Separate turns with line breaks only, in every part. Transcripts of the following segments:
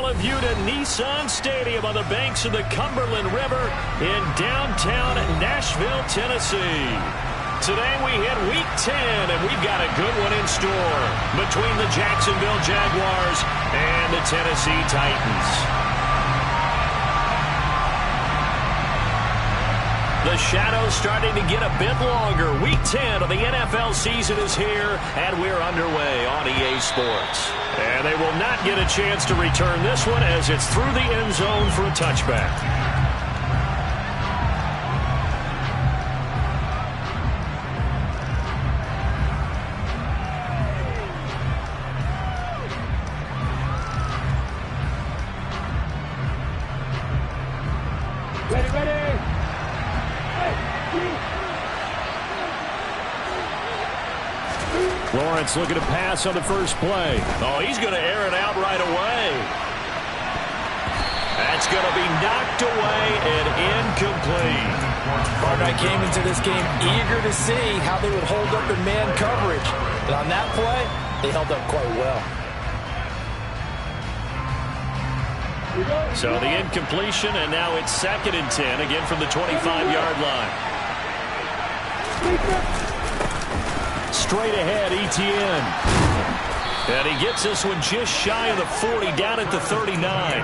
of you to Nissan Stadium on the banks of the Cumberland River in downtown Nashville, Tennessee. Today we hit Week 10, and we've got a good one in store between the Jacksonville Jaguars and the Tennessee Titans. The shadow's starting to get a bit longer. Week 10 of the NFL season is here, and we're underway on EA Sports. And they will not get a chance to return this one as it's through the end zone for a touchback. Lawrence looking to pass on the first play. Oh, he's going to air it out right away. That's going to be knocked away and incomplete.
Partner came into this game eager to see how they would hold up in man coverage. And on that play, they held up quite well.
So the incompletion, and now it's 2nd and 10, again from the 25-yard line. Straight ahead, Etienne. And he gets this one just shy of the 40, down at the 39.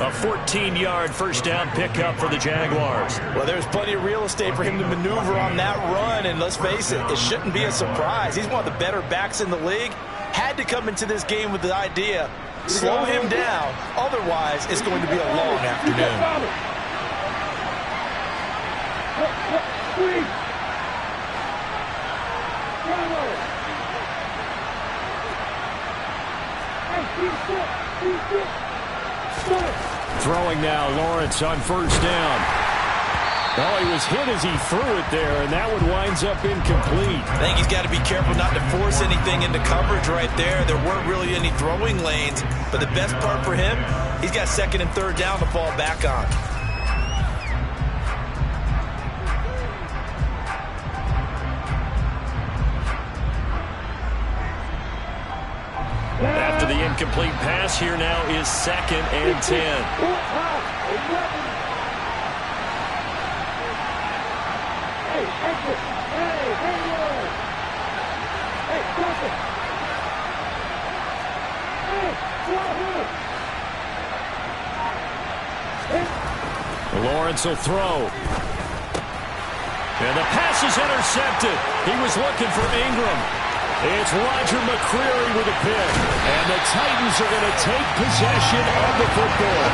A 14-yard first down pickup for the Jaguars.
Well, there's plenty of real estate for him to maneuver on that run, and let's face it, it shouldn't be a surprise. He's one of the better backs in the league. Had to come into this game with the idea, slow him down, otherwise it's going to be a long afternoon.
Throwing now, Lawrence on first down. Oh, he was hit as he threw it there, and that one winds up incomplete.
I think he's got to be careful not to force anything into coverage right there. There weren't really any throwing lanes, but the best part for him, he's got 2nd and 3rd down to fall back on.
After the incomplete pass, here now is 2nd and 10. Lawrence will throw. And the pass is intercepted. He was looking for Ingram. It's Roger McCreary with a pick. And the Titans are going to take possession of the football.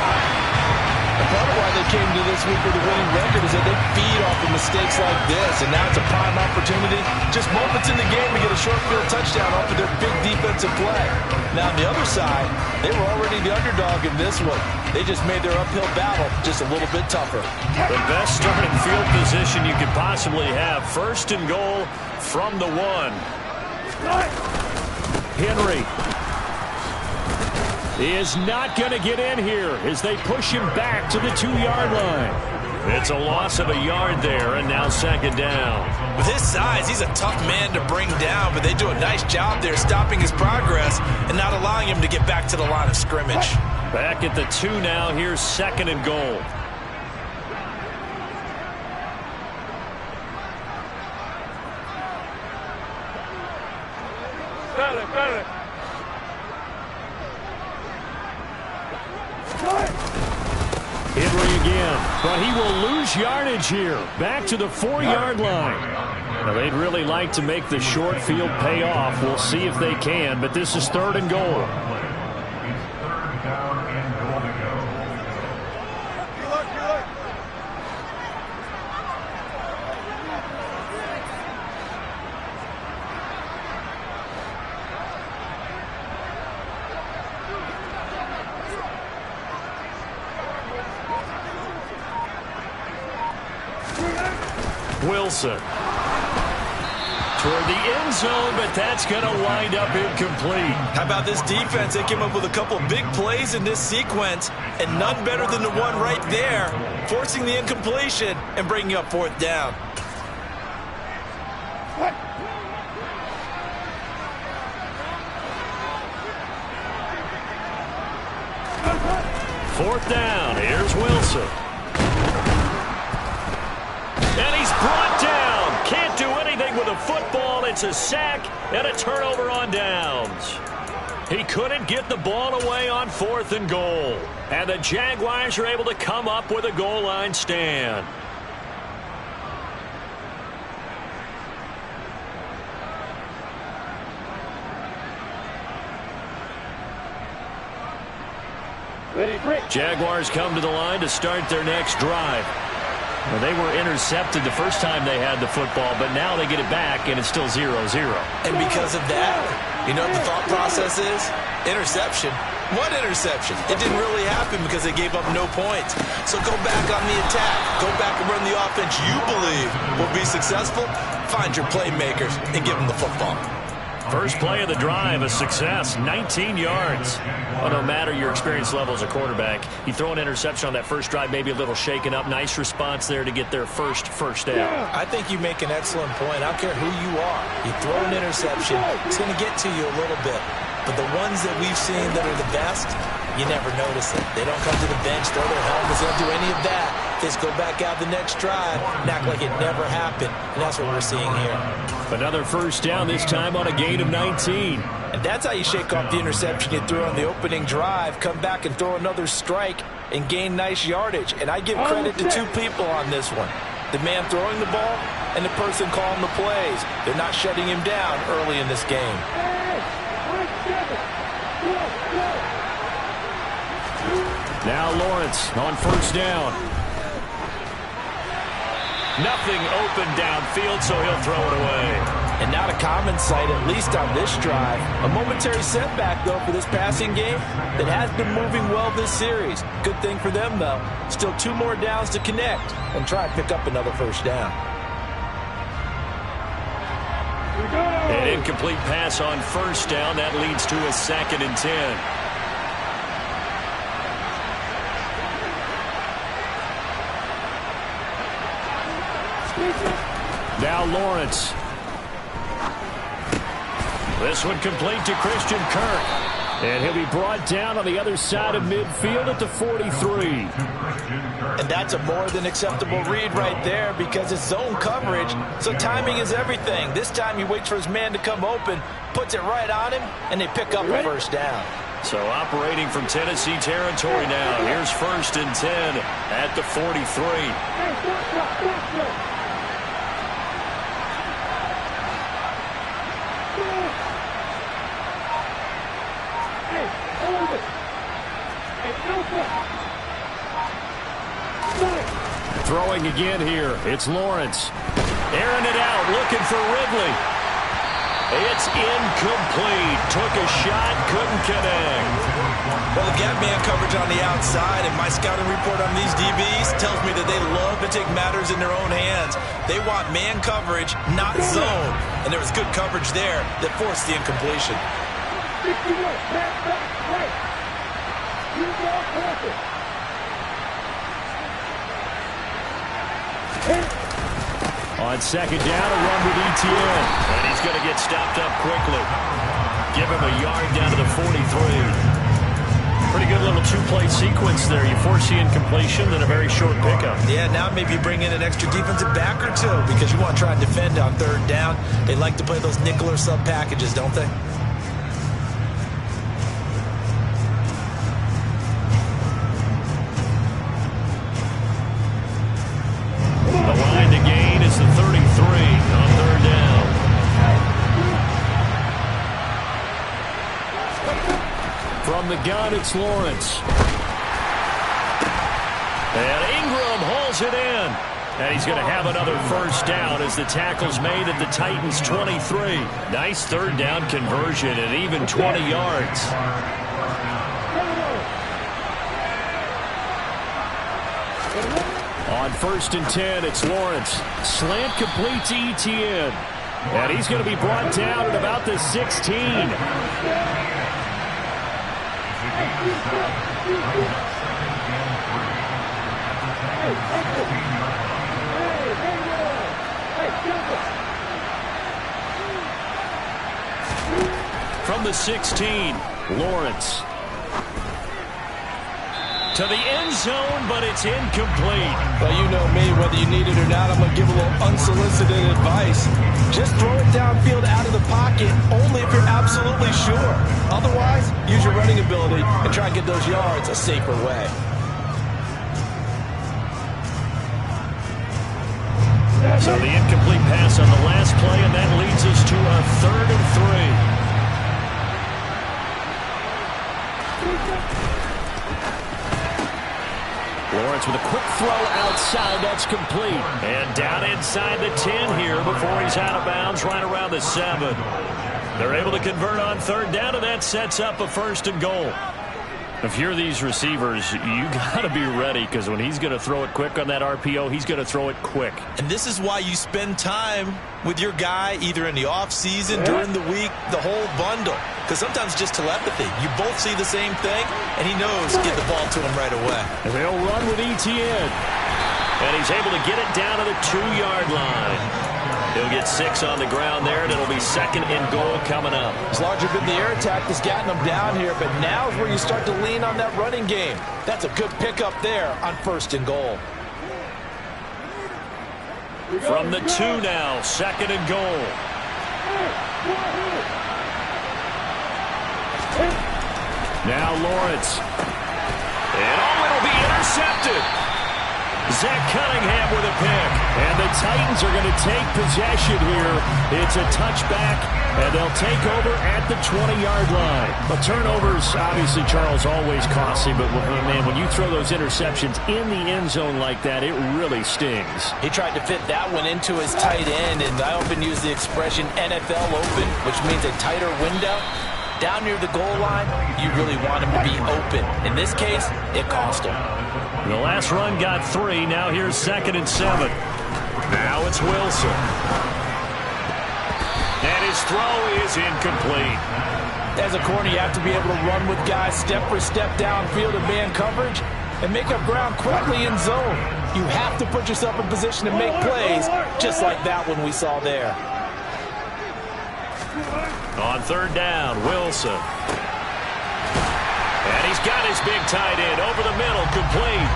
Part of why they came to this week with a winning record is that they feed off of mistakes like this, and now it's a prime opportunity. Just moments in the game to get a short field touchdown off of their big defensive play. Now on the other side, they were already the underdog in this one. They just made their uphill battle just a little bit tougher.
The best starting field position you could possibly have. 1st and goal from the 1. Henry is not going to get in here as they push him back to the 2-yard line. It's a loss of a yard there, and now 2nd down.
With his size, he's a tough man to bring down, but they do a nice job there stopping his progress and not allowing him to get back to the line of scrimmage.
Back at the 2 now. Here's 2nd and goal. Henry again, but he will lose yardage here. Back to the 4-yard line. Now, they'd really like to make the short field pay off. We'll see if they can, but this is 3rd and goal. Wilson toward the end zone, but that's going to wind up incomplete.
How about this defense? They came up with a couple of big plays in this sequence, and none better than the one right there, forcing the incompletion and bringing up 4th down.
4th down. Here's Wilson. And he's brought down. Can't do anything with a football. It's a sack and a turnover on downs. He couldn't get the ball away on 4th and goal. And the Jaguars are able to come up with a goal line stand. Jaguars come to the line to start their next drive. Well, they were intercepted the first time they had the football, but now they get it back, and it's still 0-0.
And because of that, you know what the thought process is? Interception. What interception? It didn't really happen because they gave up no points. So go back on the attack. Go back and run the offense you believe will be successful. Find your playmakers and give them the football.
First play of the drive, a success, 19 yards. Well, no matter your experience level as a quarterback, you throw an interception on that first drive, maybe a little shaken up. Nice response there to get their first down.
I think you make an excellent point. I don't care who you are. You throw an interception, it's going to get to you a little bit. But the ones that we've seen that are the best, you never notice it. They don't come to the bench, throw their helmets, they don't do any of that. They just go back out the next drive and act like it never happened. And that's what we're seeing here.
Another first down, this time on a gain of 19.
And that's how you shake off the interception you threw on the opening drive, come back and throw another strike and gain nice yardage. And I give credit to two people on this one. The man throwing the ball and the person calling the plays. They're not shutting him down early in this game.
Now Lawrence on first down. Nothing open downfield, so he'll throw it away.
And not a common sight, at least on this drive. A momentary setback, though, for this passing game that has been moving well this series. Good thing for them, though. Still 2 more downs to connect and try and pick up another first down.
An incomplete pass on first down. That leads to a 2nd and 10. Now Lawrence. This one complete to Christian Kirk. And he'll be brought down on the other side of midfield at the 43.
And that's a more than acceptable read right there because it's zone coverage, so timing is everything. This time he waits for his man to come open, puts it right on him, and they pick up a first down.
So operating from Tennessee territory now. Here's 1st and 10 at the 43. Throwing again here. It's Lawrence. Airing it out, looking for Ridley. It's incomplete. Took a shot, couldn't connect.
Well, the gap man coverage on the outside, and my scouting report on these DBs tells me that they love to take matters in their own hands. They want man coverage, not zone. And there was good coverage there that forced the incompletion.
On 2nd down, a run with ETN. And he's going to get stopped up quickly. Give him a yard down to the 43. Pretty good little 2-play sequence there. You force the incompletion, then a very short pickup.
Yeah, now maybe bring in an extra defensive back or two because you want to try and defend on 3rd down. They like to play those nickel or sub packages, don't they?
The line to gain is the 33 on 3rd down. From the gun, it's Lawrence. And Ingram hauls it in. And he's going to have another first down as the tackle's made at the Titans' 23. Nice 3rd down conversion and even 20 yards. On 1st and 10, it's Lawrence. Slant complete to ETN. And he's going to be brought down at about the 16. From the 16, Lawrence. To the end zone, but it's incomplete.
Well, you know me, whether you need it or not, I'm going to give a little unsolicited advice. Just throw it downfield out of the pocket, only if you're absolutely sure. Otherwise, use your running ability and try and get those yards a safer way.
So the incomplete pass on the last play, and that leads us to a 3rd and 3. Lawrence with a quick throw outside. That's complete. And down inside the 10 here before he's out of bounds, right around the 7. They're able to convert on 3rd down, and that sets up a 1st and goal. If you're these receivers, you got to be ready, because when he's going to throw it quick on that RPO, he's going to throw it quick.
And this is why you spend time with your guy either in the offseason, during the week, the whole bundle. Because sometimes just telepathy. You both see the same thing, and he knows to get the ball to him right away.
And they'll run with ETN. And he's able to get it down to the 2-yard line. He'll get 6 on the ground there, and it'll be 2nd and goal coming up.
It's largely been the air attack that's gotten them down here, but now is where you start to lean on that running game. That's a good pickup there on 1st and goal.
From the 2 now, 2nd and goal. Now Lawrence. And it'll be intercepted. Zach Cunningham with a pick. And the Titans are going to take possession here. It's a touchback, and they'll take over at the 20-yard line. But turnovers, obviously, Charles, always costly. But, man, when you throw those interceptions in the end zone like that, it really stings.
He tried to fit that one into his tight end, and I often use the expression NFL open, which means a tighter window. Down near the goal line, you really want him to be open. In this case, it cost him.
The last run got 3. Now here's 2nd and 7. Now it's Wilson. And his throw is incomplete.
As a corner, you have to be able to run with guys step for step downfield in man coverage and make up ground quickly in zone. You have to put yourself in position to make plays, just like that one we saw there.
On 3rd down, Wilson. And he's got his big tight end over the middle, complete.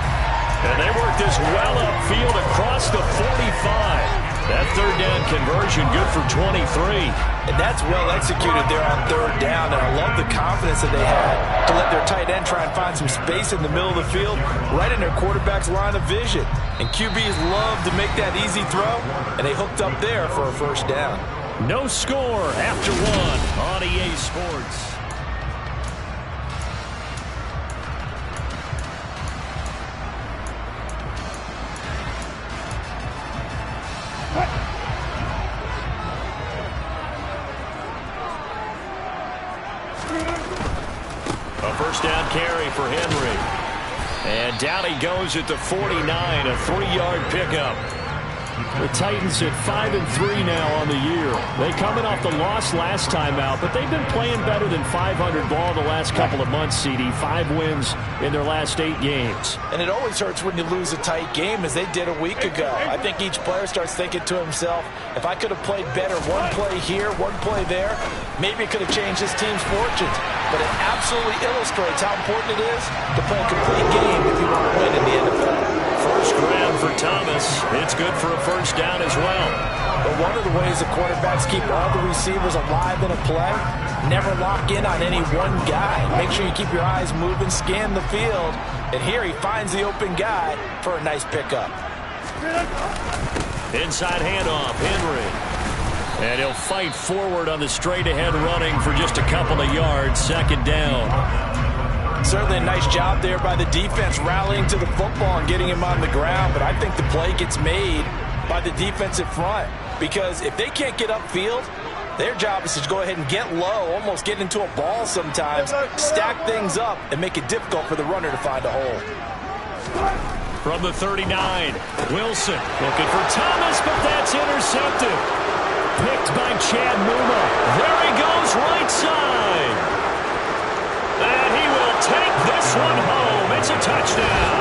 And they work this well upfield across the 45. That 3rd down conversion good for 23.
And that's well executed there on 3rd down. And I love the confidence that they had to let their tight end try and find some space in the middle of the field, right in their quarterback's line of vision. And QBs love to make that easy throw, and they hooked up there for a 1st down.
No score after 1 on EA Sports. A 1st down carry for Henry. And down he goes at the 49, a 3-yard pickup. The Titans at 5-3 now on the year. They coming off the loss last time out, but they've been playing better than 500 ball the last couple of months, CD. 5 wins in their last 8 games.
And it always hurts when you lose a tight game, as they did a week ago. I think each player starts thinking to himself, if I could have played better one play here, one play there, maybe it could have changed this team's fortunes. But it absolutely illustrates how important it is to play a complete game if you want to win in the NFL.
First grab for Thomas. It's good for a 1st down as well.
But one of the ways the quarterbacks keep all the receivers alive in a play, never lock in on any one guy. Make sure you keep your eyes moving, scan the field. And here he finds the open guy for a nice pickup.
Inside handoff, Henry. And he'll fight forward on the straight-ahead running for just a couple of yards. 2nd down.
Certainly a nice job there by the defense rallying to the football and getting him on the ground. But I think the play gets made by the defensive front. Because if they can't get upfield, their job is to go ahead and get low, almost get into a ball sometimes, stack things up, and make it difficult for the runner to find a hole.
From the 39, Wilson looking for Thomas, but that's intercepted. Picked by Chad Muma. There he goes, right side. And he will take this one home. It's a touchdown.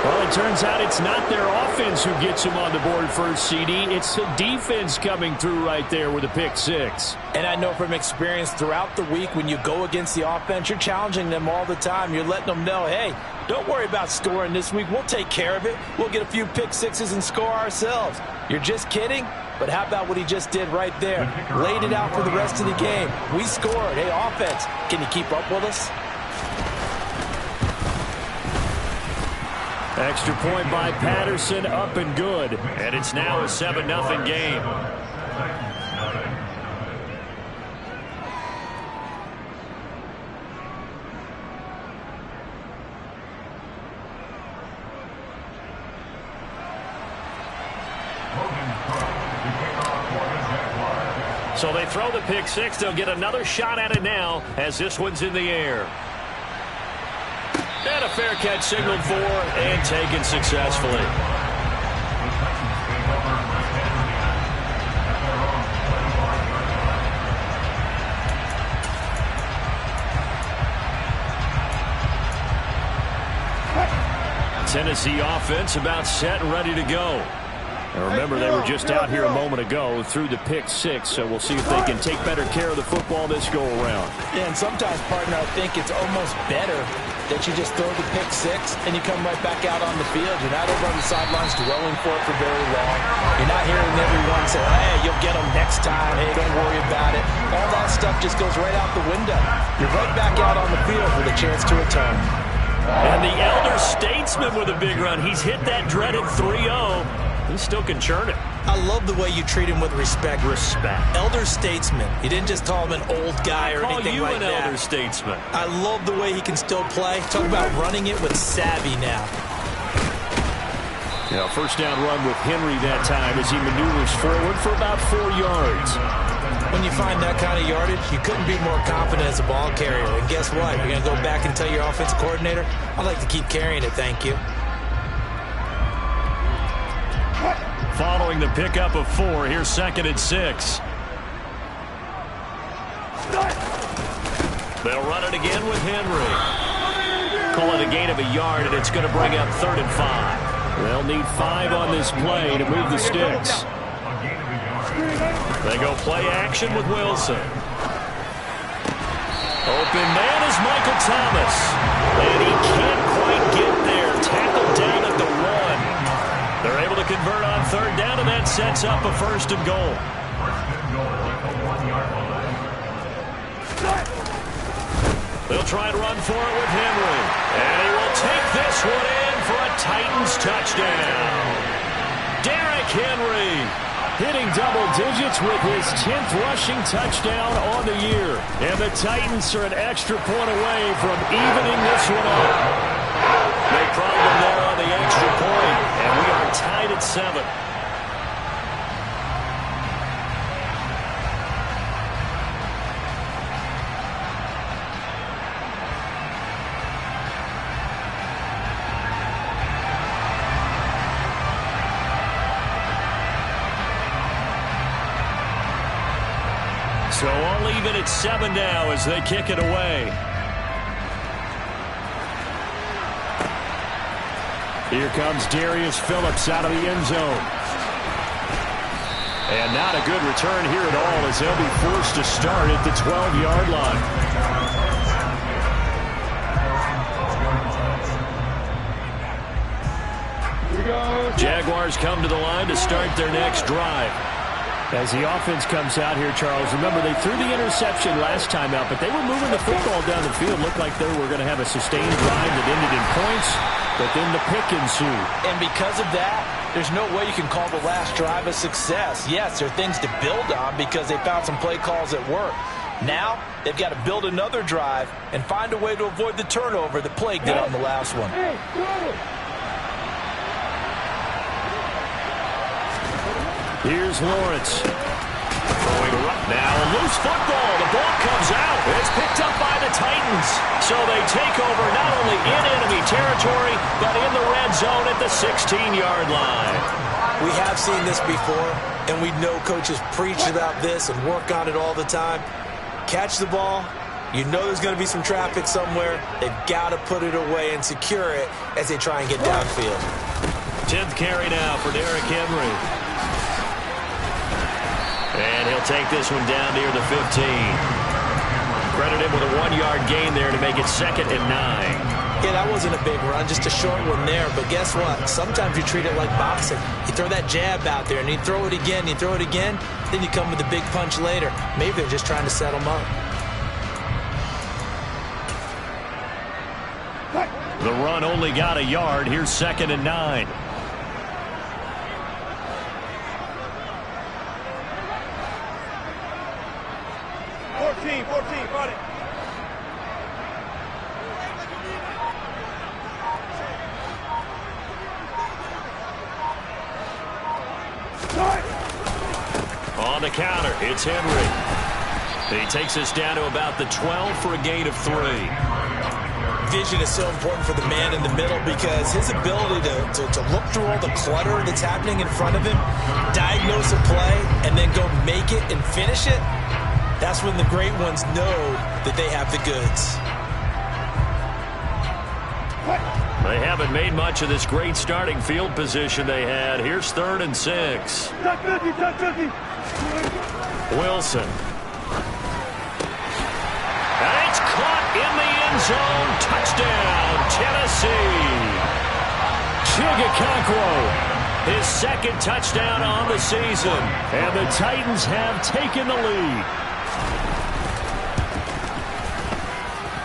Well, it turns out it's not their offense who gets him on the board first, CD. It's the defense coming through right there with a pick six.
And I know from experience throughout the week, when you go against the offense, you're challenging them all the time. You're letting them know, hey, don't worry about scoring this week. We'll take care of it. We'll get a few pick sixes and score ourselves. You're just kidding? But how about what he just did right there? Laid it out for the rest of the game. We scored. Hey, offense, can you keep up with us?
Extra point by Patterson, up and good. And it's now a 7-0 game. So they throw the pick six. They'll get another shot at it now as this one's in the air. And a fair catch signaled for and taken successfully. Tennessee offense about set and ready to go. And remember, they were just out here a moment ago through the pick six, so we'll see if they can take better care of the football this go-around.
Yeah, and sometimes, partner, I think it's almost better that you just throw the pick six and you come right back out on the field. You're not over on the sidelines dwelling for it for very long. You're not hearing everyone say, hey, you'll get them next time. Hey, don't worry about it. All that stuff just goes right out the window. You're right back out on the field with a chance to return.
And the elder statesman with a big run. He's hit that dreaded 3-0. He still can churn it.
I love the way you treat him with respect. Elder statesman. You didn't just call him an old guy or anything like that.
Call you an elder statesman.
I love the way he can still play. Talk about running it with savvy now.
You know, first down run with Henry that time as he maneuvers forward for about 4 yards.
When you find that kind of yardage, you couldn't be more confident as a ball carrier. And guess what? You're going to go back and tell your offensive coordinator, I'd like to keep carrying it, thank you.
Following the pickup of 4, here's 2nd and 6. They'll run it again with Henry. Call it a gain of a yard, and it's going to bring up 3rd and 5. They'll need 5 on this play to move the sticks. They go play action with Wilson. Open man is Michael Thomas. And he can't quite get there. Tackled down at the 1. They're able to convert on 3rd down, and that sets up a 1st and goal. They'll try and run for it with Henry. And he will take this one in for a Titans touchdown. Derrick Henry hitting double digits with his 10th rushing touchdown on the year. And the Titans are an extra point away from evening this one up. No problem there on the extra point, and we are tied at 7. So all even at 7 now as they kick it away. Here comes Darius Phillips out of the end zone. And not a good return here at all as they'll be forced to start at the 12-yard line. Jaguars come to the line to start their next drive. As the offense comes out here, Charles, remember they threw the interception last time out, but they were moving the football down the field. Looked like they were going to have a sustained drive that ended in points, but then the pick ensued. And because of that, there's no way you can call the last drive a success. Yes, there are things to build on because they found some play calls that work. Now, they've got to build another drive and find a way to avoid the turnover that plagued it on the last one. Here's Lawrence. Now a loose football. The ball comes out. It's picked up by the Titans. So they take over not only in enemy territory, but in the red zone at the 16-yard line. We have seen this before, and we know coaches preach about this and work on it all the time. Catch the ball,
You know there's going to be some traffic somewhere. They've got to put it away and secure it as they try and get downfield.
10th carry now for Derrick Henry. And he'll take this one down near the 15. Credit him with a 1-yard gain there to make it 2nd and 9.
Yeah, that wasn't a big run, just a short one there. But guess what? Sometimes you treat it like boxing. You throw that jab out there, and you throw it again, you throw it again, then you come with a big punch later. Maybe they're just trying to set them up.
The run only got a yard. Here's 2nd and 9.
Got it.
On the counter, it's Henry. He takes us down to about the 12 for a gain of 3.
Vision is so important for the man in the middle because his ability to look through all the clutter that's happening in front of him, diagnose a play, and then go make it and finish it, that's when the great ones know that they have the goods.
They haven't made much of this great starting field position they had. Here's 3rd and 6. Wilson. And it's caught in the end zone. Touchdown, Tennessee. Chigakonkwo, his 2nd touchdown on the season. And the Titans have taken the lead.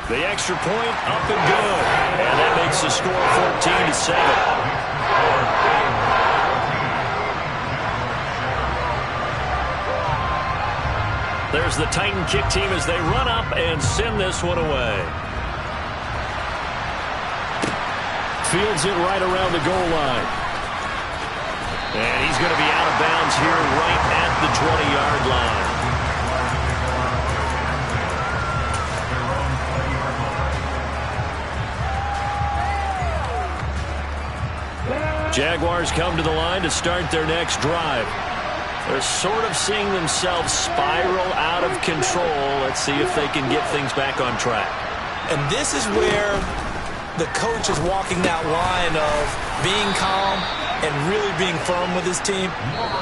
The extra point up and good. And that makes the score 14-7. There's the Titan kick team as they run up and send this one away. Fields it right around the goal line. And he's going to be out of bounds here right at the 20-yard line. Jaguars come to the line to start their next drive. They're sort of seeing themselves spiral out of control. Let's see if they can get things back on track.
And this is where the coach is walking that line of being calm and really being firm with his team.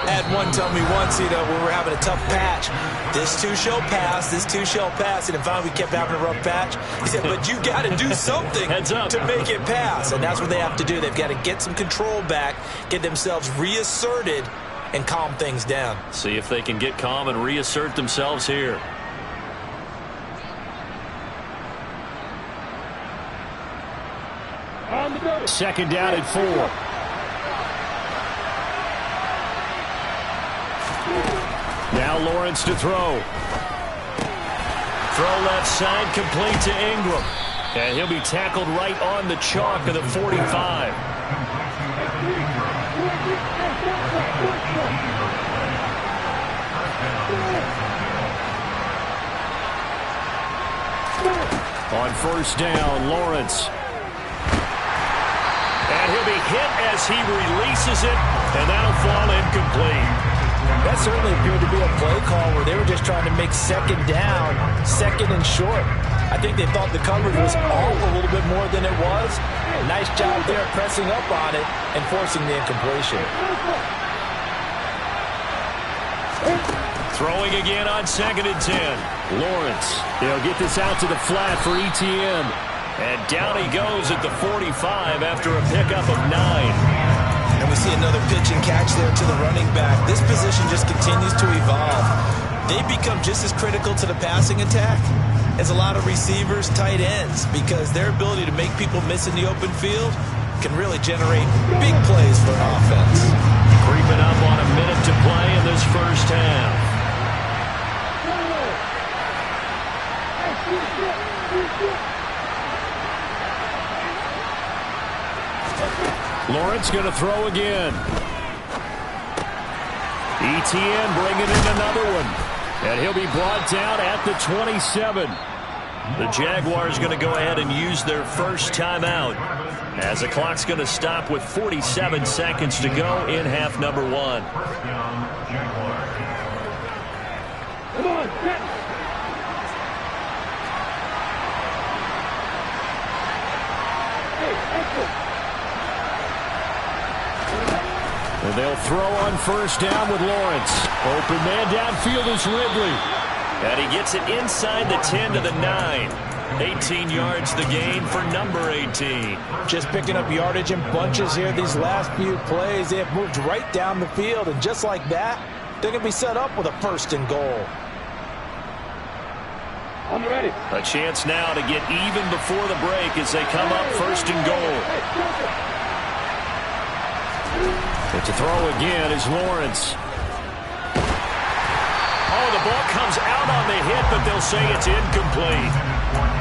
I had one tell me once, when we were having a tough patch, this too shall pass, this too shall pass. And finally we kept having a rough patch. He said, but you got to do something to make it pass. And that's what they have to do. They've got to get some control back, get themselves reasserted, and calm things down.
See if they can get calm and reassert themselves here. Second down at 4. Now Lawrence to throw. Throw left side, complete to Ingram. And he'll be tackled right on the chalk of the 45. On first down, Lawrence. And he'll be hit as he releases it, and that'll fall incomplete.
That certainly appeared to be a play call where they were just trying to make 2nd down, 2nd and short. I think they thought the coverage was off a little bit more than it was. Nice job there pressing up on it and forcing the incompletion.
Throwing again on 2nd and 10. Lawrence, he'll get this out to the flat for ETN. And down he goes at the 45 after a pickup of 9.
And we see another pitch and catch there to the running back. This position just continues to evolve. They become just as critical to the passing attack as a lot of receivers, tight ends, because their ability to make people miss in the open field can really generate big plays for an offense.
Creeping up on a minute to play in this first half. Lawrence going to throw again. ETN bringing in another one. And he'll be brought down at the 27. The Jaguars going to go ahead and use their first timeout as the clock's going to stop with 47 seconds to go in half number 1.
Come on,
And they'll throw on first down with Lawrence. Open man downfield is Ridley. And he gets it inside the 10 to the 9. 18 yards the gain for number 18.
Just picking up yardage in bunches here these last few plays. They have moved right down the field, and just like that, they're going to be set up with a first and goal.
I'm ready.
A chance now to get even before the break as they come up first and goal. But to throw again is Lawrence. Oh, the ball comes out on the hit, but they'll say it's incomplete.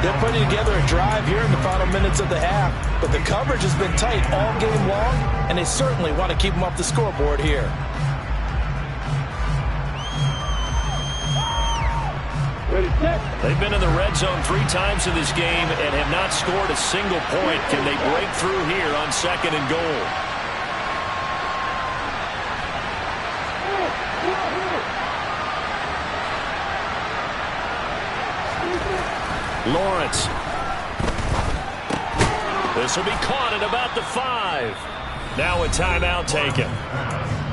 They're putting together a drive here in the final minutes of the half, but the coverage has been tight all game long, and they certainly want to keep them off the scoreboard here.
Ready, set.
They've been in the red zone 3 times in this game and have not scored a single point. Can they break through here on second and goal? Lawrence. This will be caught at about the 5. Now a timeout taken.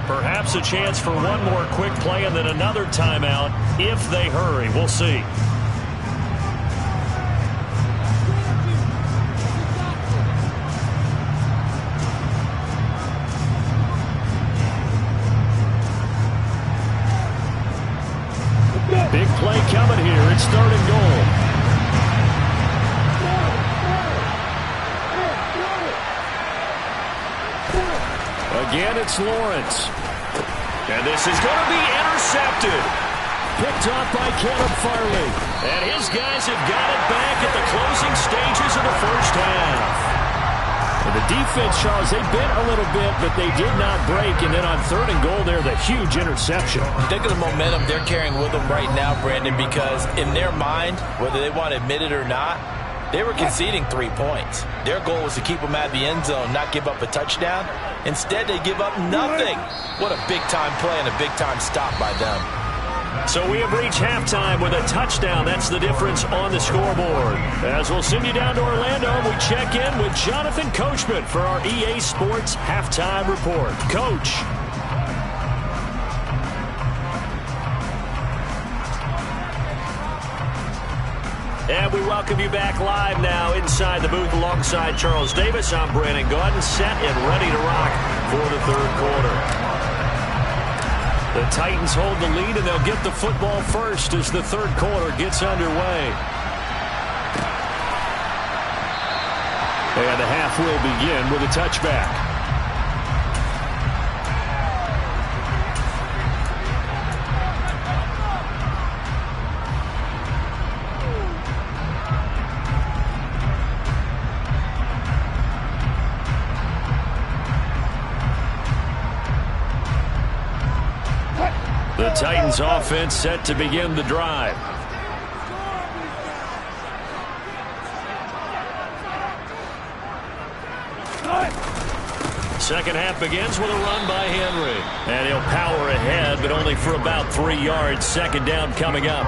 Perhaps a chance for one more quick play and then another timeout if they hurry. We'll see. Big play coming here. It's third and goal. Again, it's Lawrence. And this is going to be intercepted. Picked off by Caleb Farley. And his guys have got it back at the closing stages of the first half. And the defense, Charles, they bit a little bit, but they did not break. And then on third and goal there, the huge interception.
Think of the momentum they're carrying with them right now, Brandon, because in their mind, whether they want to admit it or not, they were conceding 3 points. Their goal was to keep them out of the end zone, not give up a touchdown. Instead, they give up nothing. What a big-time play and a big-time stop by them.
So we have reached halftime with a touchdown. That's the difference on the scoreboard. As we'll send you down to Orlando, we check in with Jonathan Coachman for our EA Sports Halftime Report. Coach. And we welcome you back live now inside the booth alongside Charles Davis. I'm Brandon Gaudin, set and ready to rock for the third quarter. The Titans hold the lead, and they'll get the football first as the third quarter gets underway. And the half will begin with a touchback. The Titans offense set to begin the drive. Second half begins with a run by Henry. And he'll power ahead, but only for about 3 yards. Second down coming up.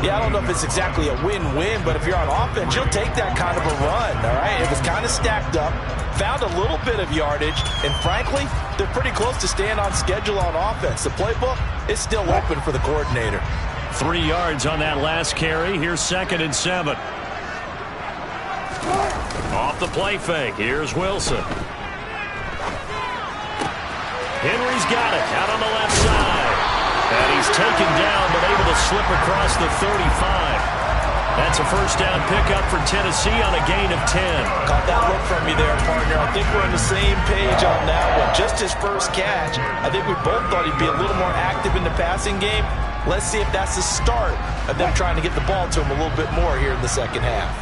Yeah, I don't know if it's exactly a win-win, but if you're on offense, you'll take that kind of a run, all right? It was kind of stacked up, found a little bit of yardage, and frankly, they're pretty close to staying on schedule on offense. The playbook is still open for the coordinator.
3 yards on that last carry. Here's 2nd and 7. Off the play fake. Here's Wilson. Henry's got it out on the left side. And he's taken down, but able to slip across the 35. That's a first down pickup for Tennessee on a gain of 10.
Caught that look from me there, partner. I think we're on the same page on that one. Just his first catch. I think we both thought he'd be a little more active in the passing game. Let's see if that's the start of them trying to get the ball to him a little bit more here in the second half.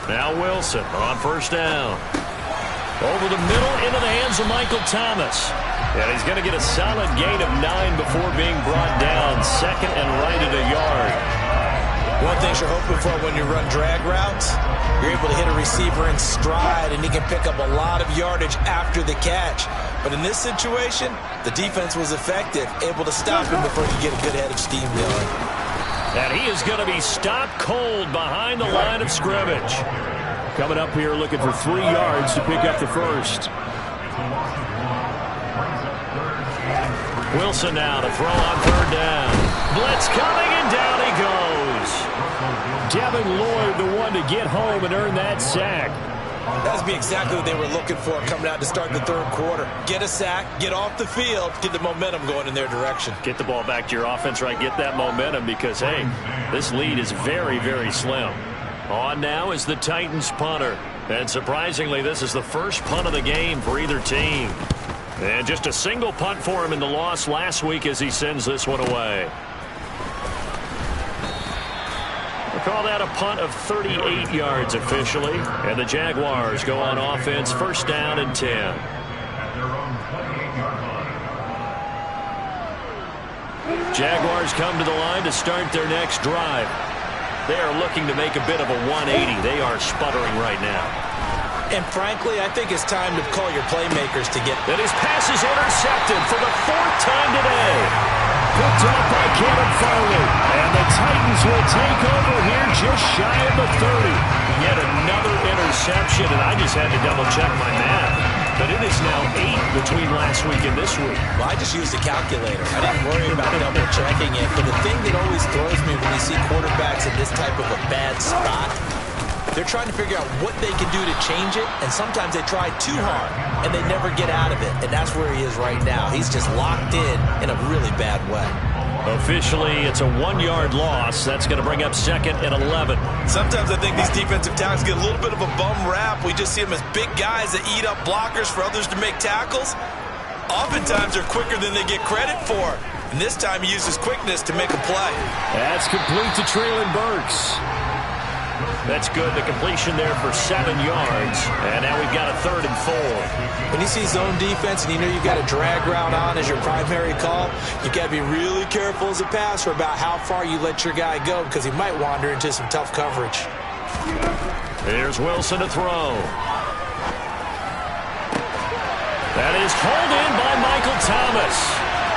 Now Wilson on first down. Over the middle into the hands of Michael Thomas. And he's going to get a solid gain of 9 before being brought down. Second and right at a yard.
One thing you're hoping for when you run drag routes, you're able to hit a receiver in stride, and he can pick up a lot of yardage after the catch. But in this situation, the defense was effective, able to stop him before he could get a good head of steam going.
And he is going to be stopped cold behind the line of scrimmage. Coming up here looking for 3 yards to pick up the first. Wilson now to throw on 3rd down. Blitz coming, and down he goes. Devin Lloyd, the one to get home and earn that sack.
That would be exactly what they were looking for coming out to start the 3rd quarter. Get a sack, get off the field, get the momentum going in their direction.
Get the ball back to your offense, right? Get that momentum because, hey, this lead is very, very slim. On now is the Titans punter. And surprisingly, this is the first punt of the game for either team. And just a single punt for him in the loss last week as he sends this one away. We'll call that a punt of 38 yards officially. And the Jaguars go on offense, 1st down and 10. Jaguars come to the line to start their next drive. They are looking to make a bit of a 180. They are sputtering right now.
And frankly, I think it's time to call your playmakers to get...
And his pass is intercepted for the 4th time today. Picked up by Caleb Farley. And the Titans will take over here just shy of the 30. Yet another interception, and I just had to double-check my math. But it is now 8 between last week and this week.
Well, I just used a calculator. I didn't worry about double-checking it. But the thing that always throws me when you see quarterbacks in this type of a bad spot, they're trying to figure out what they can do to change it, and sometimes they try too hard, and they never get out of it. And that's where he is right now. He's just locked in a really bad way.
Officially, it's a 1-yard loss. That's going to bring up 2nd and 11.
Sometimes I think these defensive tackles get a little bit of a bum rap. We just see them as big guys that eat up blockers for others to make tackles. Oftentimes, they're quicker than they get credit for. And this time, he uses quickness to make a play.
That's complete to Treylon Burks. That's good. The completion there for 7 yards. And now we've got a 3rd and 4.
When you see zone defense and you know you've got a drag route on as your primary call, you've got to be really careful as a passer about how far you let your guy go because he might wander into some tough coverage.
Here's Wilson to throw. That is hauled in by Michael Thomas.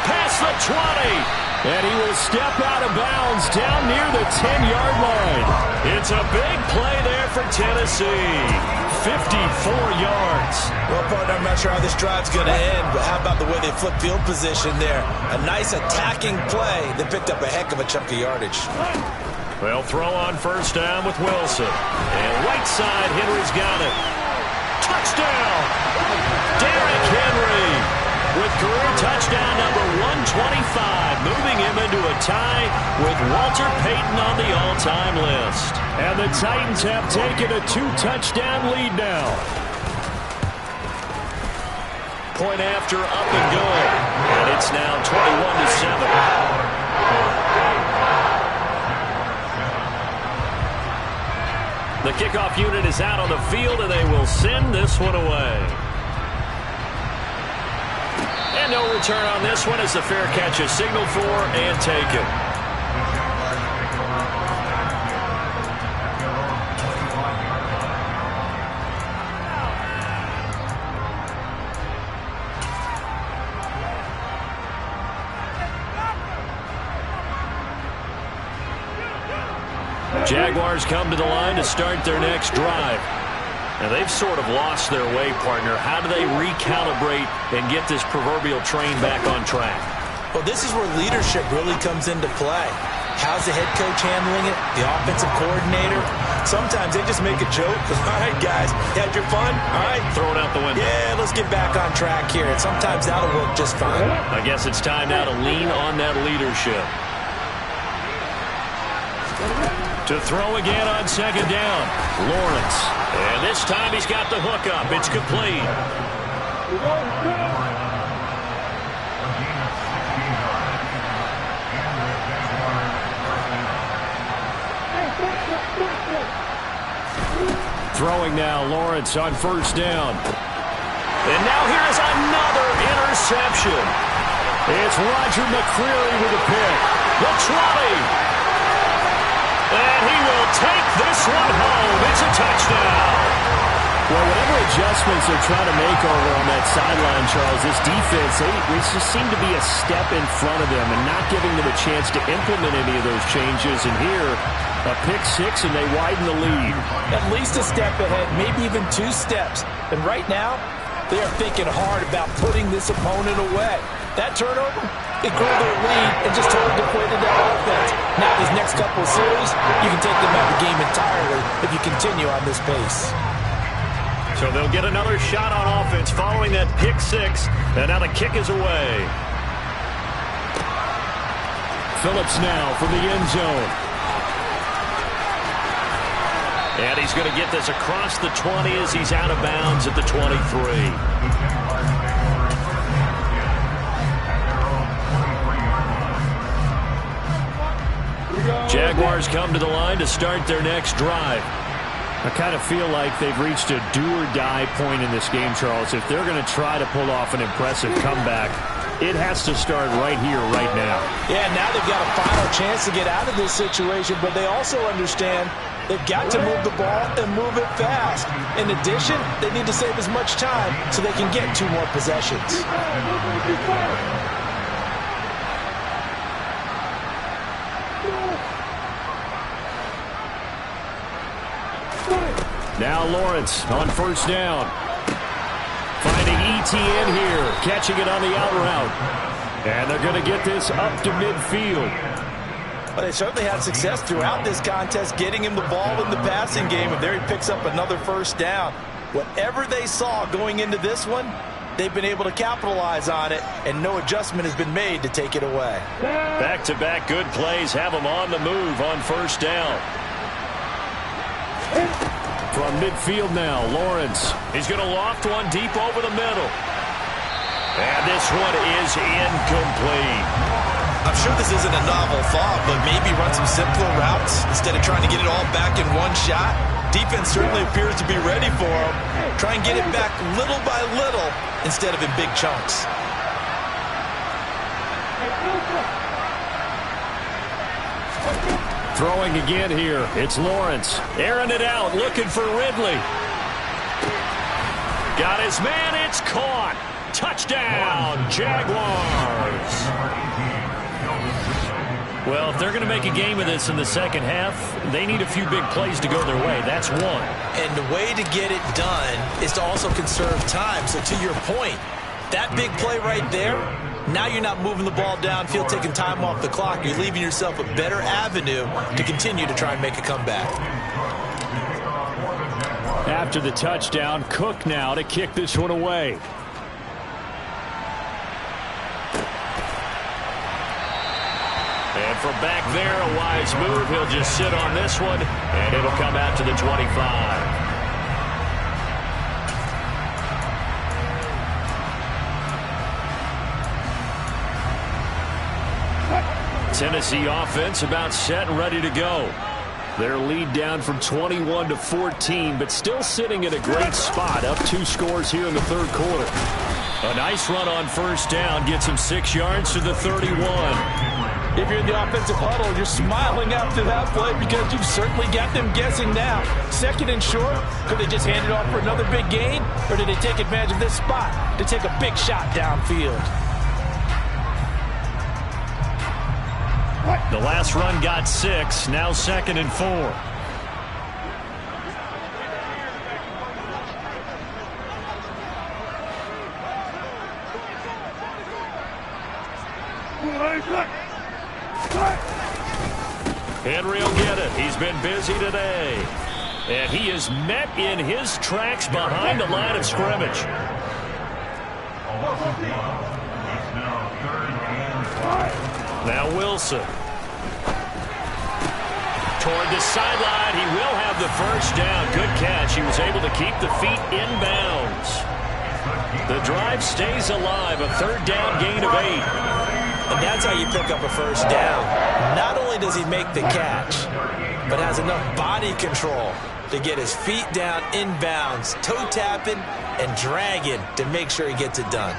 Past the 20. And he will step out of bounds down near the 10-yard line. It's a big play there for Tennessee. 54 yards.
Well, partner, I'm not sure how this drive's going to end, but how about the way they flip field position there? A nice attacking play that picked up a heck of a chunk of yardage.
Well, throw on 1st down with Wilson. And right side, Henry's got it. Touchdown! Derrick Henry with career touchdown number 125, moving him into a tie with Walter Payton on the all-time list. And the Titans have taken a 2-touchdown lead now. Point after, up and good. And it's now 21-7. The kickoff unit is out on the field, and they will send this one away. And no return on this one as the fair catch is signaled for and taken. Jaguars come to the line to start their next drive. Now, they've sort of lost their way, partner. How do they recalibrate and get this proverbial train back on track?
Well, this is where leadership really comes into play. How's the head coach handling it? The offensive coordinator? Sometimes they just make a joke. All right, guys, you had your fun? All right.
Throw it out the window.
Yeah, let's get back on track here. And sometimes that'll work just fine.
I guess it's time now to lean on that leadership. To throw again on 2nd down. Lawrence. And this time he's got the hook up. It's complete. Throwing now, Lawrence on 1st down. And now here is another interception. It's Roger McCreary with a pick. The 20. take this one home. It's a touchdown.
Well, whatever adjustments they're trying to make over on that sideline, Charles, this defense, they just seem to be a step in front of them and not giving them a chance to implement any of those changes. And here, a pick six, and they widen the lead.
At least a step ahead, maybe even 2 steps. And right now, they are thinking hard about putting this opponent away. That turnover, it grew their lead and just totally depleted that offense. Now, these next couple of series, you can take them out of the game entirely if you continue on this pace.
So they'll get another shot on offense following that pick six, and now the kick is away.
Phillips now for the end zone.
And he's going to get this across the 20 as he's out of bounds at the 23. Jaguars come to the line to start their next drive.
I kind of feel like they've reached a do-or-die point in this game, Charles. If they're going to try to pull off an impressive comeback, it has to start right here, right now.
Yeah, now they've got a final chance to get out of this situation, but they also understand they've got to move the ball and move it fast. In addition, they need to save as much time so they can get 2 more possessions.
Now Lawrence on first down. Finding ETN here, catching it on the out route. And they're going to get this up to midfield.
Well, they certainly had success throughout this contest getting him the ball in the passing game, and there he picks up another first down. Whatever they saw going into this one, they've been able to capitalize on it, and no adjustment has been made to take it away.
Back-to-back good plays have them on the move on first down.
From midfield now, Lawrence.
He's going to loft one deep over the middle. And this one is incomplete.
I'm sure this isn't a novel thought, but maybe run some simpler routes instead of trying to get it all back in one shot. Defense certainly appears to be ready for him. Try and get it back little by little instead of in big chunks.
Throwing again here. It's Lawrence.
Airing it out, looking for Ridley. Got his man, it's caught. Touchdown, Jaguars. Well, if they're going to make a game of this in the second half, they need a few big plays to go their way. That's one.
And the way to get it done is to also conserve time. So to your point, that big play right there, now you're not moving the ball downfield, taking time off the clock. You're leaving yourself a better avenue to continue to try and make a comeback.
After the touchdown, Cook now to kick this one away.
And from back there, a wise move. He'll just sit on this one, and it'll come out to the 25. Tennessee offense about set and ready to go. Their lead down from 21 to 14, but still sitting in a great spot, up 2 scores here in the third quarter. A nice run on first down, gets him 6 yards to the 31.
If you're in the offensive huddle, you're smiling after that play because you've certainly got them guessing now. Second and short, could they just hand it off for another big gain, or did they take advantage of this spot to take a big shot downfield?
The last run got 6, now 2nd and 4. Henry will get it. He's been busy today. And he is met in his tracks behind the line of scrimmage. Now Wilson. Toward the sideline, he will have the first down. Good catch. He was able to keep the feet in bounds. The drive stays alive. A third down gain of 8.
And that's how you pick up a first down. Not only does he make the catch, but has enough body control to get his feet down in bounds, toe tapping and dragging to make sure he gets it done.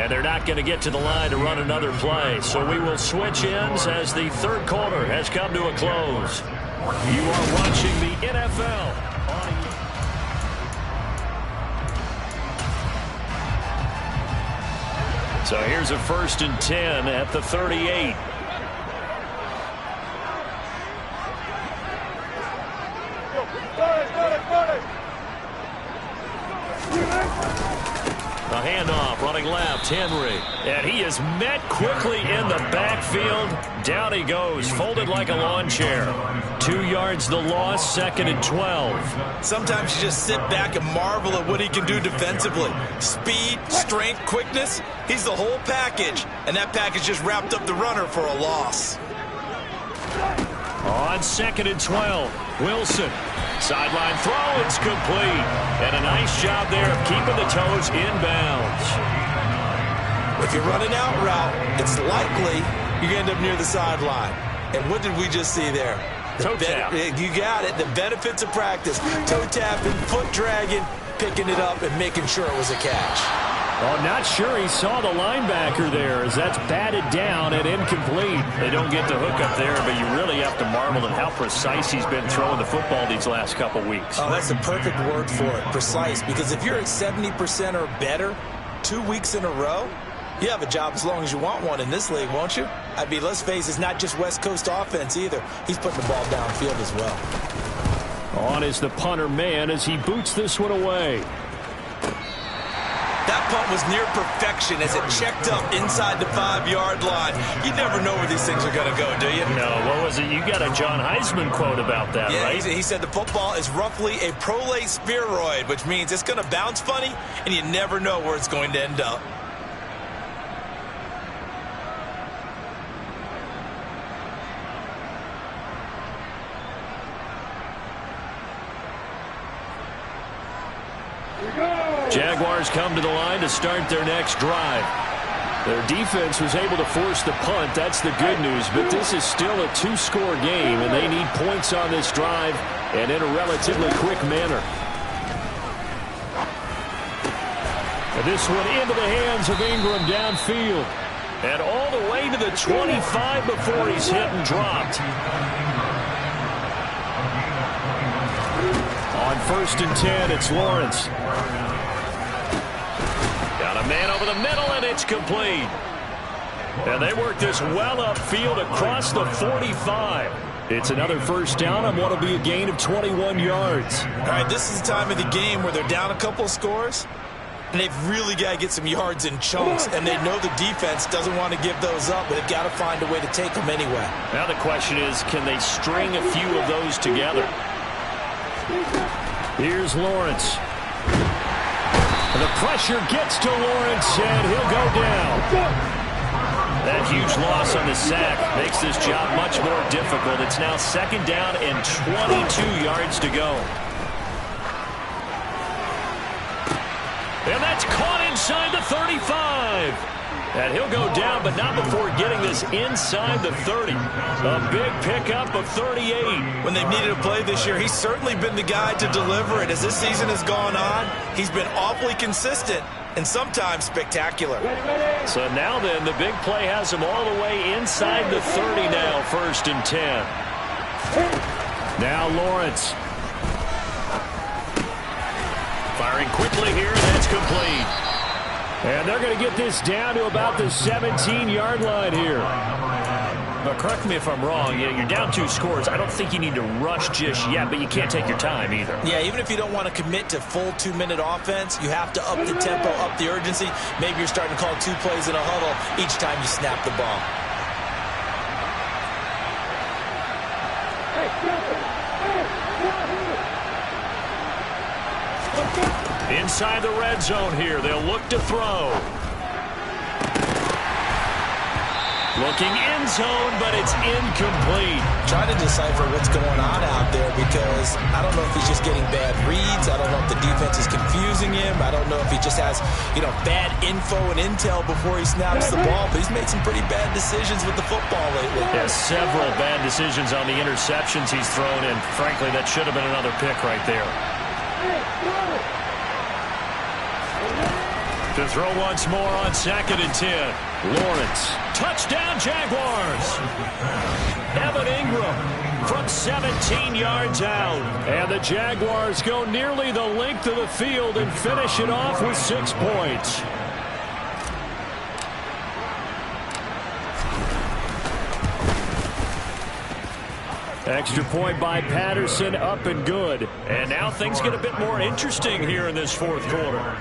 And they're not going to get to the line to run another play. So we will switch ends as the third quarter has come to a close. You are watching the NFL. So here's a 1st and 10 at the 38. A handoff, running left, Henry. And he is met quickly in the backfield. Down he goes, folded like a lawn chair. 2 yards the loss, 2nd and 12.
Sometimes you just sit back and marvel at what he can do defensively. Speed, strength, quickness, he's the whole package. And that package just wrapped up the runner for a loss.
On 2nd and 12, Wilson. Sideline throw, it's complete. And a nice job there of keeping the toes inbounds.
If you're running out route, it's likely you're going to end up near the sideline. And what did we just see there?
Toe tap.
You got it. The benefits of practice. Toe tapping, foot dragging, picking it up, and making sure it was a catch.
Oh, not sure he saw the linebacker there as that's batted down and incomplete.
They don't get the hook up there, but you really have to marvel at how precise he's been throwing the football these last couple weeks.
Oh, that's the perfect word for it, precise. Because if you're at 70% or better 2 weeks in a row, you have a job as long as you want one in this league, won't you? I mean, let's face it, it's not just West Coast offense either. He's putting the ball downfield as well.
On is the punter man as he boots this one away.
That punt was near perfection as it checked up inside the 5-yard line. You never know where these things are going to go, do you?
No, what was it? You got a John Heisman quote about that, right?
He said the football is roughly a prolate spheroid, which means it's going to bounce funny, and you never know where it's going to end up.
Jaguars come to the line to start their next drive.
Their defense was able to force the punt. That's the good news. But this is still a 2-score game, and they need points on this drive and in a relatively quick manner. And this one into the hands of Ingram downfield.
And all the way to the 25 before he's hit and dropped.
On 1st and 10, it's Lawrence.
Got a man over the middle, and it's complete. And they work this well upfield across the 45.
It's another 1st down on what will be a gain of 21 yards.
All right, this is the time of the game where they're down a couple of scores, and they've really got to get some yards in chunks, and they know the defense doesn't want to give those up, but they've got to find a way to take them anyway.
Now the question is, can they string a few of those together?
Here's Lawrence. And the pressure gets to Lawrence, and he'll go down.
That huge loss on the sack makes this job much more difficult. It's now 2nd down and 22 yards to go. And that's caught inside the 35. And he'll go down, but not before getting this inside the 30. A big pickup of 38.
When they've needed a play this year, he's certainly been the guy to deliver it. As this season has gone on, he's been awfully consistent and sometimes spectacular.
So now then, the big play has him all the way inside the 30 now, 1st and 10.
Now Lawrence.
Firing quickly here, that's complete.
And they're going to get this down to about the 17-yard line here.
But correct me if I'm wrong, you're down 2 scores. I don't think you need to rush just yet, but you can't take your time either.
Yeah, even if you don't want to commit to full 2-minute offense, you have to up the tempo, up the urgency. Maybe you're starting to call 2 plays in a huddle each time you snap the ball.
Inside the red zone here, they'll look to throw. Looking end zone, but it's incomplete.
Trying to decipher what's going on out there because I don't know if he's just getting bad reads. I don't know if the defense is confusing him. I don't know if he just has, bad info and intel before he snaps the ball. But he's made some pretty bad decisions with the football lately.
Yeah, several bad decisions on the interceptions he's thrown, and frankly, that should have been another pick right there. To throw once more on 2nd and 10.
Lawrence.
Touchdown, Jaguars. Evan Ingram from 17 yards out. And the Jaguars go nearly the length of the field and finish it off with 6 points.
Extra point by Patterson, up and good.
And now things get a bit more interesting here in this 4th quarter.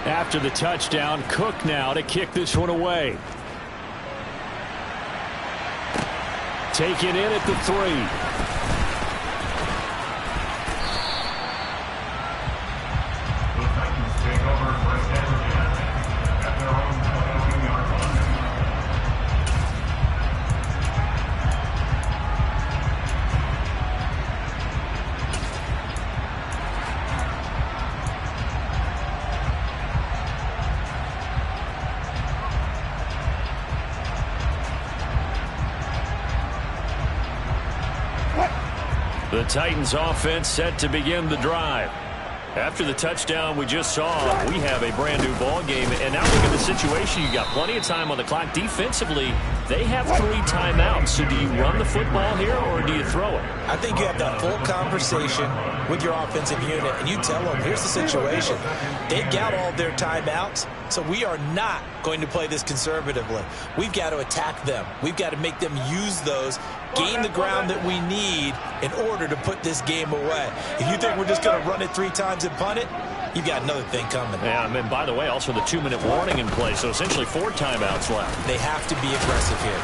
After the touchdown, Cook now to kick this one away. Taken in at the 3.
The Titans offense set to begin the drive. After the touchdown we just saw, we have a brand new ball game. And now look at the situation. You got plenty of time on the clock. Defensively, they have 3 timeouts. So do you run the football here or do you throw it?
I think you have that full conversation with your offensive unit, and you tell them, here's the situation. They've got all their timeouts, so we are not going to play this conservatively. We've got to attack them. We've got to make them use those, gain the ground that we need in order to put this game away. If you think we're just going to run it 3 times and punt it, you've got another thing coming.
Yeah, and by the way, also the 2-minute warning in play, so essentially 4 timeouts left.
They have to be aggressive here.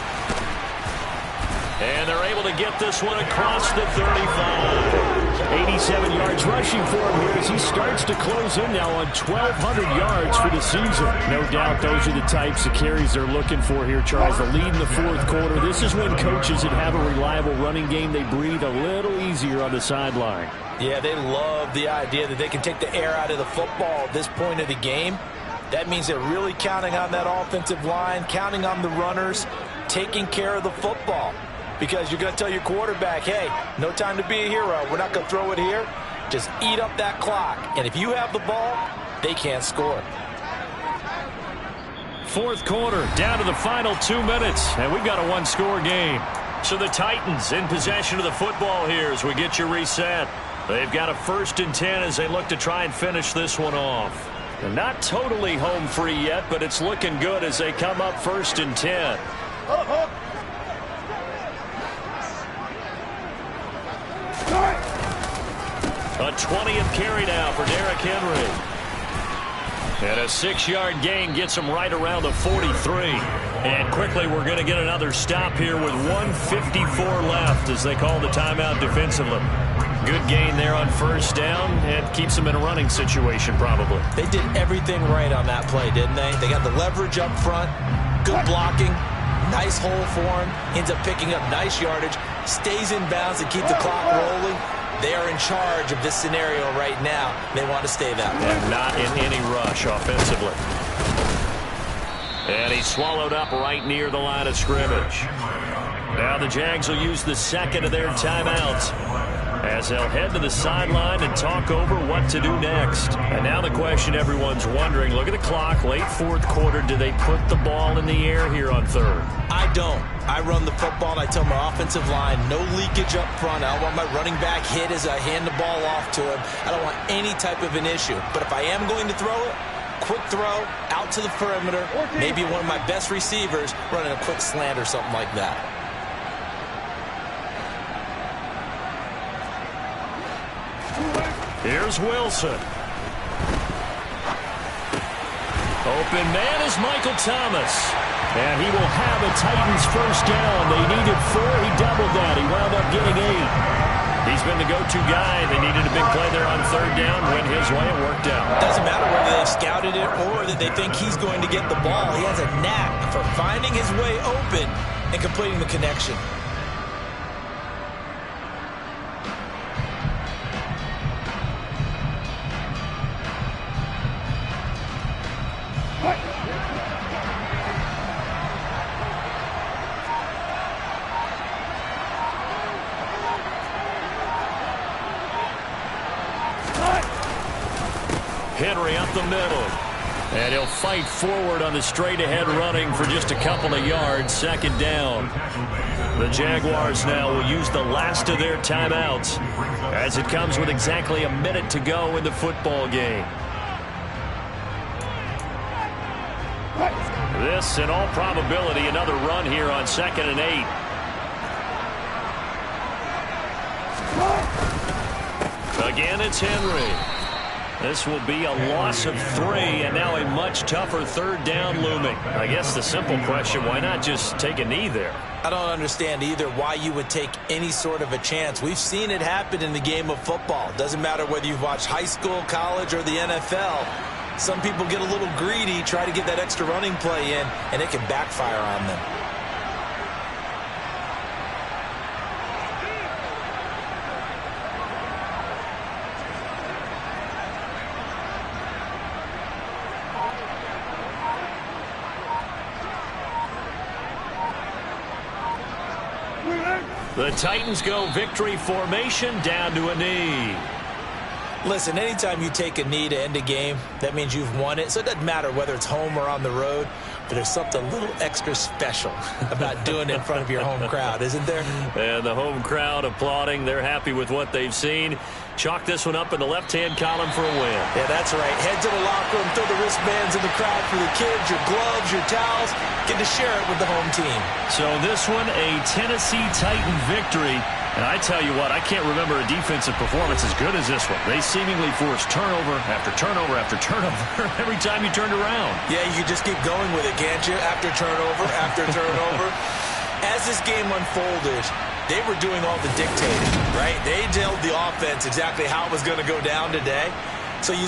And they're able to get this one across the 35.
87 yards rushing for him here as he starts to close in now on 1,200 yards for the season. No doubt those are the types of carries they're looking for here, Charles. The lead in the 4th quarter. This is when coaches that have a reliable running game, they breathe a little easier on the sideline.
Yeah, they love the idea that they can take the air out of the football at this point of the game. That means they're really counting on that offensive line, counting on the runners, taking care of the football. Because you're going to tell your quarterback, hey, no time to be a hero. We're not going to throw it here. Just eat up that clock. And if you have the ball, they can't score.
4th quarter, down to the final 2 minutes. And we've got a 1-score game. So the Titans in possession of the football here as we get you reset. They've got a 1st and 10 as they look to try and finish this one off. They're not totally home free yet, but it's looking good as they come up 1st and 10. A 20th carry now for Derrick Henry. And a 6-yard gain gets him right around the 43. And quickly we're going to get another stop here with 1:54 left as they call the timeout defensively. Good gain there on 1st down and keeps them in a running situation probably.
They did everything right on that play, didn't they? They got the leverage up front, good blocking, nice hole for him, ends up picking up nice yardage, stays in bounds and keep the clock rolling. They are in charge of this scenario right now. They want to stay that way.
And not in any rush offensively. And he's swallowed up right near the line of scrimmage. Now the Jags will use the 2nd of their timeouts as they'll head to the sideline and talk over what to do next. And now the question everyone's wondering, look at the clock, late 4th quarter, do they put the ball in the air here on 3rd?
I don't. I run the football and I tell my offensive line, no leakage up front. I don't want my running back hit as I hand the ball off to him. I don't want any type of an issue. But if I am going to throw it, quick throw, out to the perimeter, maybe one of my best receivers running a quick slant or something like that.
Here's Wilson. Open man is Michael Thomas.
And he will have a Titans 1st down. They needed 4. He doubled that. He wound up getting 8.
He's been the go-to guy. They needed a big play there on 3rd down. Went his way. It worked out.
Doesn't matter whether they've scouted it or that they think he's going to get the ball. He has a knack for finding his way open and completing the connection.
Henry up the middle. And he'll fight forward on the straight-ahead running for just a couple of yards. Second down. The Jaguars now will use the last of their timeouts as it comes with exactly a minute to go in the football game. This, in all probability, another run here on 2nd and 8. Again, it's Henry. This will be a loss of 3, and now a much tougher third down looming. I guess the simple question, why not just take a knee there?
I don't understand either why you would take any sort of a chance. We've seen it happen in the game of football. Doesn't matter whether you've watched high school, college, or the NFL. Some people get a little greedy, try to get that extra running play in, and it can backfire on them.
The Titans go victory formation down to a knee.
Listen, anytime you take a knee to end a game, that means you've won it. So it doesn't matter whether it's home or on the road, but there's something a little extra special about doing it in front of your home crowd, isn't there?
And the home crowd applauding. They're happy with what they've seen. Chalk this one up in the left-hand column for a win.
Yeah, that's right. Head to the locker room, throw the wristbands in the crowd for the kids, your gloves, your towels. Get to share it with the home team.
So this one, a Tennessee Titan victory. And I tell you what, I can't remember a defensive performance as good as this one. They seemingly forced turnover after turnover after turnover every time you turned around.
Yeah, you can just keep going with it, can't you? After turnover, after turnover. As this game unfolded, they were doing all the dictating, right? They told the offense exactly how it was going to go down today. So you